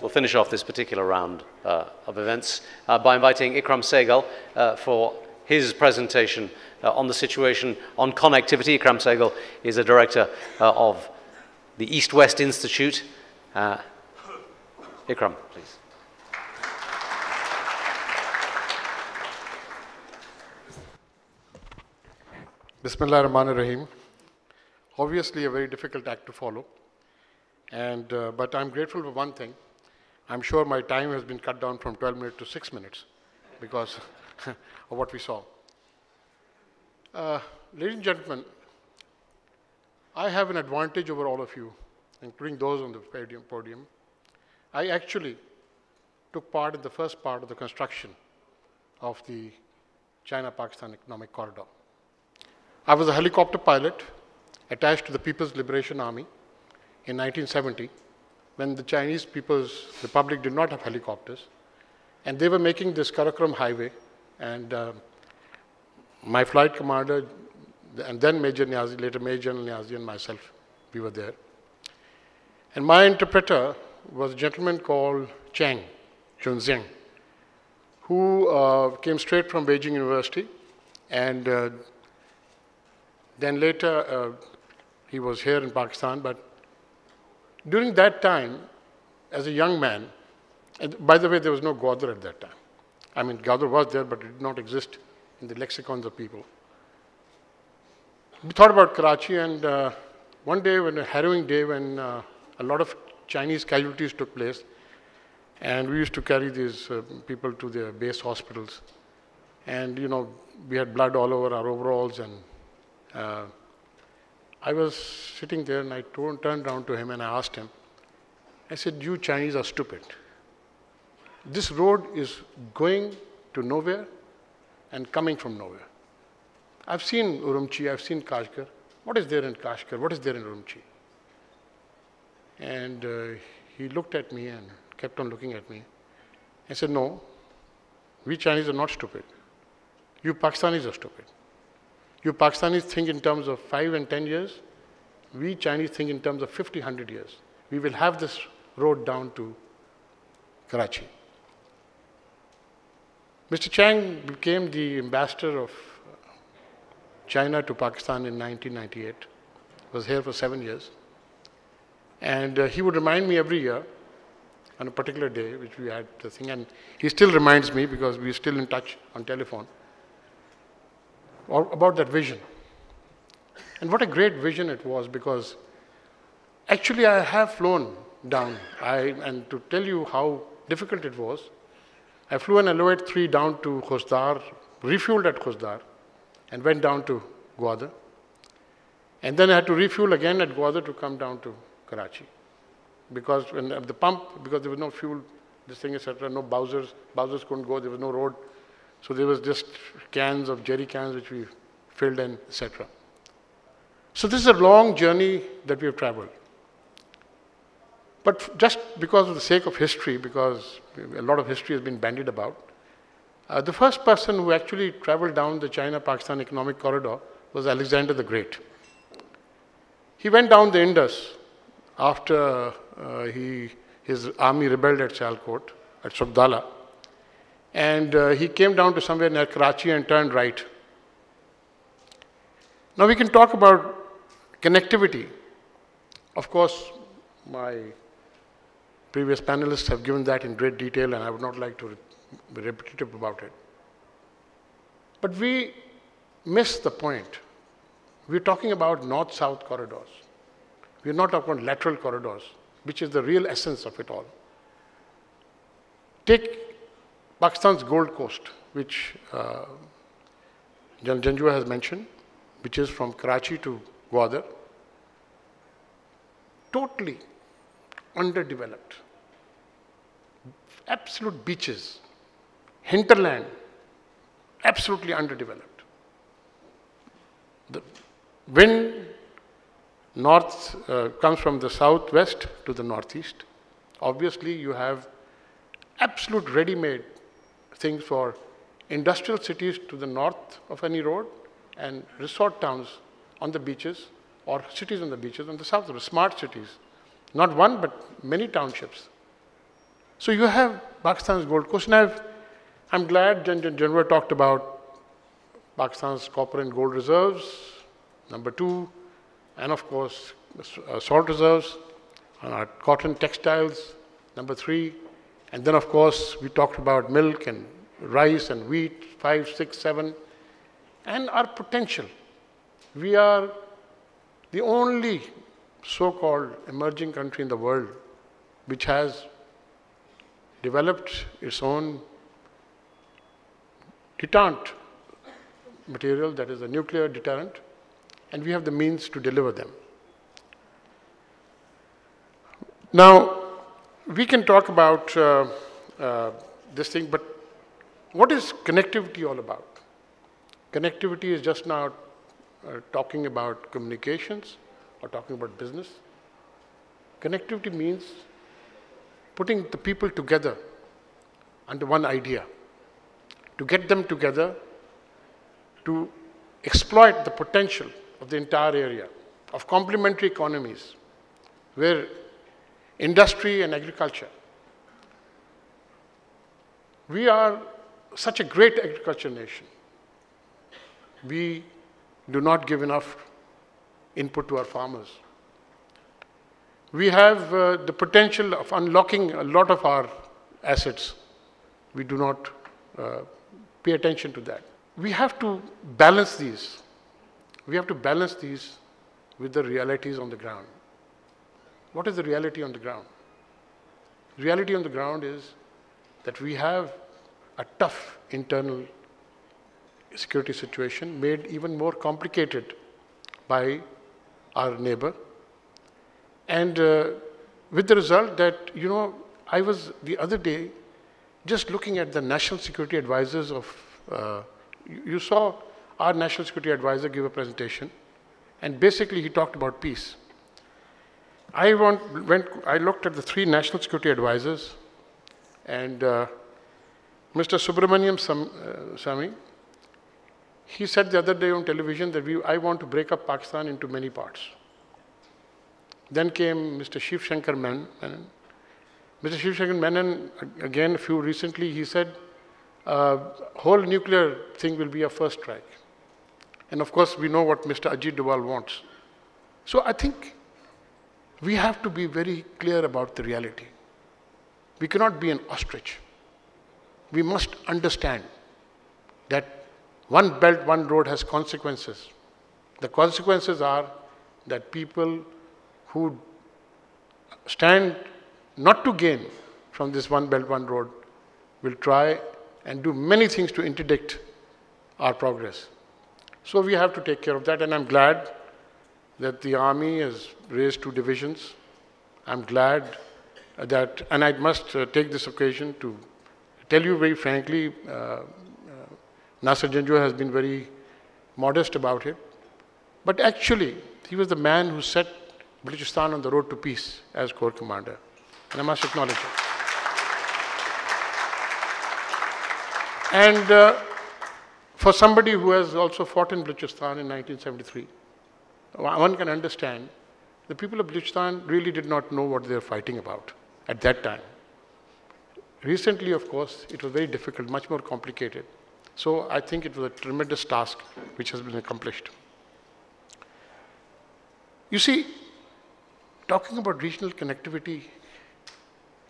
we'll finish off this particular round of events by inviting Ikram Sehgal for his presentation on the situation on connectivity. Ikram Sehgal is a director of the EastWest Institute. Ikram, please. Bismillah ar-Rahman ar-Rahim. Obviously a very difficult act to follow, but I'm grateful for one thing. I'm sure my time has been cut down from 12 minutes to 6 minutes because of what we saw. Ladies and gentlemen, I have an advantage over all of you, including those on the podium. I actually took part in the first part of the construction of the China-Pakistan Economic Corridor. I was a helicopter pilot attached to the People's Liberation Army in 1970 when the Chinese People's Republic did not have helicopters, and they were making this Karakoram highway, and my flight commander, and then Major Niazi, later Major General Niazi, and myself, we were there. And my interpreter was a gentleman called Cheng Chunzeng, who came straight from Beijing University, and then later he was here in Pakistan. But during that time, as a young man, and by the way, there was no Gwadar at that time. I mean, Gwadar was there, but it did not exist in the lexicons of people. We thought about Karachi, and one day, a harrowing day when a lot of Chinese casualties took place, and we used to carry these people to their base hospitals. And, you know, we had blood all over our overalls, and I was sitting there, and I turned around to him, and I asked him, I said, you Chinese are stupid. This road is going to nowhere and coming from nowhere. I've seen Urumqi, I've seen Kashgar. What is there in Kashgar? What is there in Urumqi? And he looked at me and kept on looking at me. I said, no, we Chinese are not stupid. You Pakistanis are stupid. You Pakistanis think in terms of 5 and 10 years. We Chinese think in terms of 50, 100 years. We will have this road down to Karachi. Mr. Chang became the ambassador of China to Pakistan in 1998. Was here for 7 years. And he would remind me every year on a particular day, which we had the thing, and he still reminds me because we're still in touch on telephone, about that vision. And what a great vision it was, because actually I have flown down, and to tell you how difficult it was, I flew an LO-83 down to Khusdar, refueled at Khusdar, and went down to Gwadar. And then I had to refuel again at Gwadar to come down to Karachi. Because when the pump, because there was no fuel, this thing, etc., no Bowsers couldn't go, there was no road. So there was just cans of jerry cans which we filled in, etc. So this is a long journey that we have traveled. But just because of the sake of history, because a lot of history has been bandied about, the first person who actually traveled down the China-Pakistan Economic Corridor was Alexander the Great. He went down the Indus after his army rebelled at Sialkot, at Sugdala, and he came down to somewhere near Karachi and turned right. Now we can talk about connectivity. Of course, my previous panelists have given that in great detail, and I would not like to be repetitive about it. But we miss the point. We're talking about north-south corridors. We're not talking about lateral corridors, which is the real essence of it all. Take Pakistan's Gold Coast, which General Janjua has mentioned, which is from Karachi to Gwadar. Totally underdeveloped. Absolute beaches. Hinterland. Absolutely underdeveloped. The wind comes from the southwest to the northeast. Obviously, you have absolute ready-made things for industrial cities to the north of any road and resort towns on the beaches, or cities on the beaches on the south, smart cities. Not one, but many townships. So you have Pakistan's Gold Coast. And I'm glad Janwar talked about Pakistan's copper and gold reserves, number 2, and of course, salt reserves, and our cotton textiles, number 3. And then, of course, we talked about milk and rice and wheat, 5, 6, 7, and our potential. We are the only so-called emerging country in the world which has developed its own deterrent material, that is a nuclear deterrent, and we have the means to deliver them. Now, we can talk about this thing, but what is connectivity all about? Connectivity is just not talking about communications or talking about business. Connectivity means putting the people together under one idea, to get them together to exploit the potential of the entire area of complementary economies where industry and agriculture. We are such a great agriculture nation. We do not give enough input to our farmers. We have the potential of unlocking a lot of our assets. We do not pay attention to that. We have to balance these. We have to balance these with the realities on the ground. What is the reality on the ground? Reality on the ground is that we have a tough internal security situation made even more complicated by our neighbor. And with the result that, I was the other day just looking at the national security advisors of, you saw our national security advisor give a presentation, and basically he talked about peace. I looked at the 3 national security advisors, and Mr. Subramaniam Sami, he said the other day on television that I want to break up Pakistan into many parts. Then came Mr. Shiv Shankar Menon. Mr. Shiv Shankar Menon, again, recently, he said, whole nuclear thing will be a first strike. And of course, we know what Mr. Ajit Doval wants. So I think we have to be very clear about the reality. We cannot be an ostrich. We must understand that one belt, one road has consequences. The consequences are that people who stand not to gain from this one belt, one road will try and do many things to interdict our progress. So we have to take care of that, and I'm glad that the army has raised 2 divisions. I'm glad that, and I must take this occasion to tell you very frankly, Nasser Janjua has been very modest about it, but actually he was the man who set Balochistan on the road to peace as Corps Commander, and I must acknowledge it. And for somebody who has also fought in Balochistan in 1973, one can understand the people of Balochistan really did not know what they were fighting about at that time. Recently, of course, it was very difficult, much more complicated. So I think it was a tremendous task which has been accomplished. You see, talking about regional connectivity,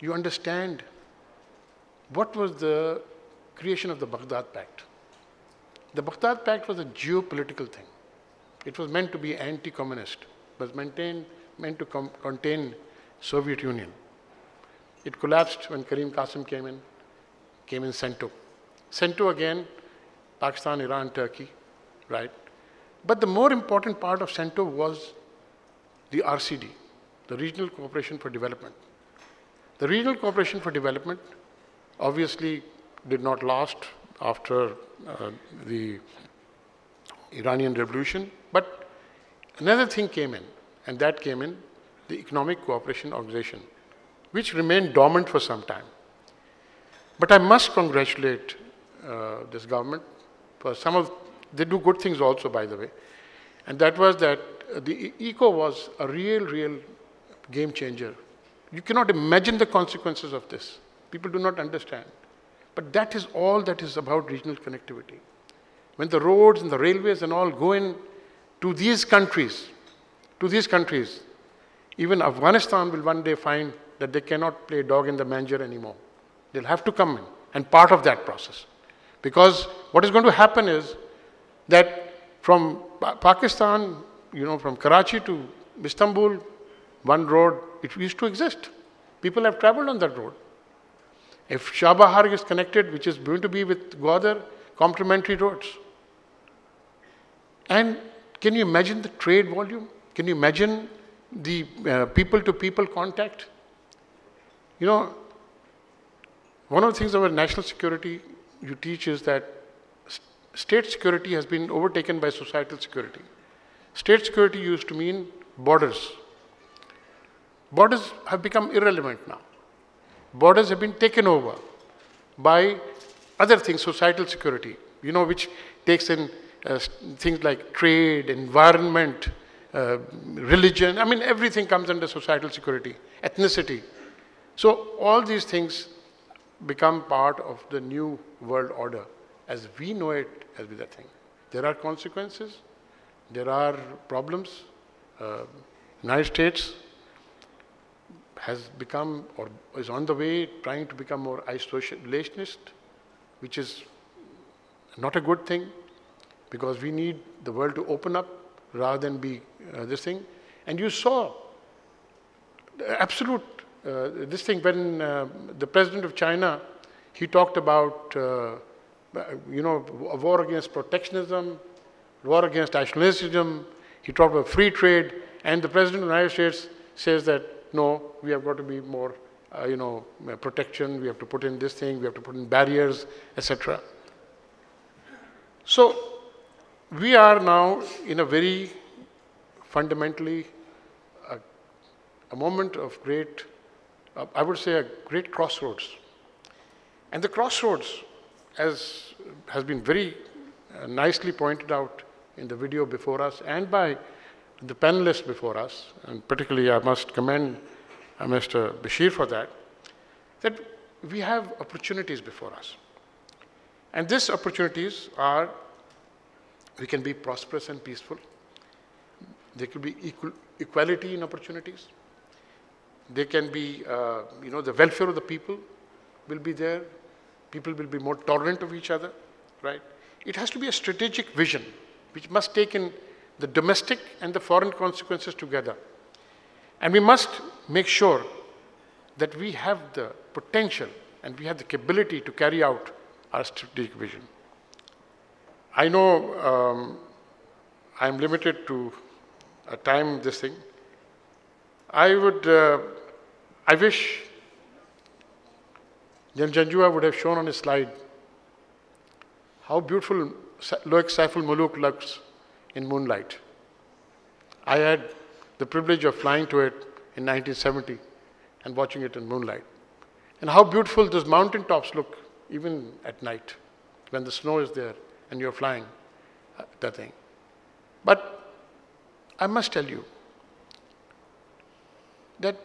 you understand what was the creation of the Baghdad Pact. The Baghdad Pact was a geopolitical thing. It was meant to be anti-communist, was meant to contain Soviet Union. It collapsed when Karim Qasim came in CENTO. CENTO again, Pakistan, Iran, Turkey, right? But the more important part of CENTO was the RCD, the Regional Cooperation for Development. The Regional Cooperation for Development obviously did not last after the Iranian Revolution, but another thing came in, and that came in the Economic Cooperation Organization, which remained dormant for some time. But I must congratulate this government for they do good things also, by the way, and that was that the ECO was a real game changer. You cannot imagine the consequences of this. People do not understand. But that is all that is about regional connectivity. When the roads and the railways and all go in to these countries, even Afghanistan will one day find that they cannot play dog in the manger anymore. They'll have to come in and part of that process. Because what is going to happen is that from Pakistan, from Karachi to Istanbul, one road, it used to exist. People have traveled on that road. If Shah Bahar is connected, which is going to be with Gwadar, complementary roads. And can you imagine the trade volume? Can you imagine the people-to-people contact? One of the things about national security you teach is that state security has been overtaken by societal security. State security used to mean borders. Borders have become irrelevant now. Borders have been taken over by other things, societal security, which takes in things like trade, environment, religion. I mean, everything comes under societal security, ethnicity. So all these things become part of the new world order as we know it, as with that thing. There are consequences, there are problems. United States has become, or is on the way, trying to become more isolationist, which is not a good thing, because we need the world to open up rather than be this thing. And you saw absolute this thing when the president of China, he talked about a war against protectionism, war against nationalism. He talked about free trade, and the president of the United States says that no, we have got to be more, protection. We have to put in this thing. We have to put in barriers, etc. So we are now in a very fundamentally a moment of great, I would say, a great crossroads. And the crossroads, as has been very nicely pointed out in the video before us and by the panelists before us, and particularly I must commend Mr. Bashir for that we have opportunities before us. And these opportunities are, we can be prosperous and peaceful. There could be equality in opportunities. There can be, the welfare of the people will be there. People will be more tolerant of each other, right? It has to be a strategic vision, which must take in the domestic and the foreign consequences together. And we must make sure that we have the potential and we have the capability to carry out our strategic vision. I know I'm limited to a time, this thing. I wish Jan Janjua would have shown on his slide how beautiful Loic Saiful Muluk looks in moonlight. I had the privilege of flying to it in 1970 and watching it in moonlight. And how beautiful those mountaintops look even at night when the snow is there and you're flying that thing. But I must tell you that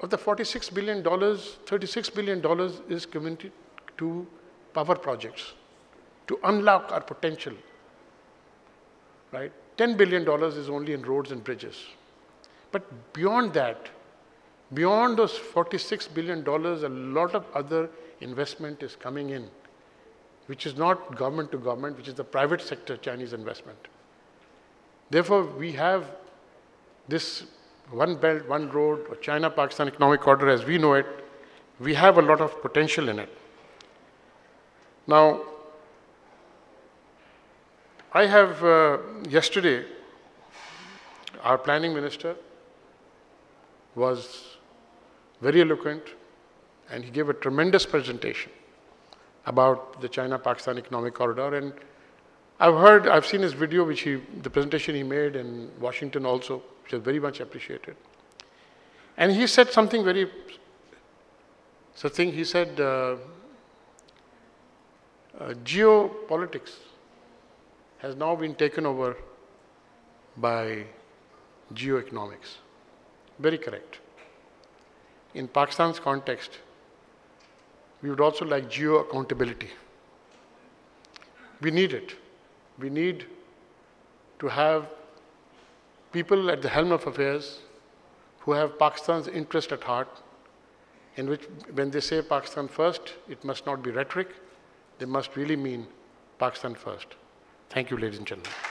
of the $46 billion, $36 billion is committed to power projects to unlock our potential, right? $10 billion is only in roads and bridges. But beyond that, beyond those $46 billion, a lot of other investment is coming in, which is not government to government, which is the private sector Chinese investment. Therefore, we have this one belt, one road, or China-Pakistan economic corridor as we know it. We have a lot of potential in it. Now, I have, yesterday, our planning minister was very eloquent, and he gave a tremendous presentation about the China-Pakistan economic corridor. And I've seen his video, the presentation he made in Washington also, which is very much appreciated. And he said something he said, geopolitics has now been taken over by geoeconomics. Very correct. In Pakistan's context, we would also like geo accountability. We need it. We need to have people at the helm of affairs who have Pakistan's interest at heart, in which when they say Pakistan first, it must not be rhetoric. They must really mean Pakistan first. Thank you, ladies and gentlemen.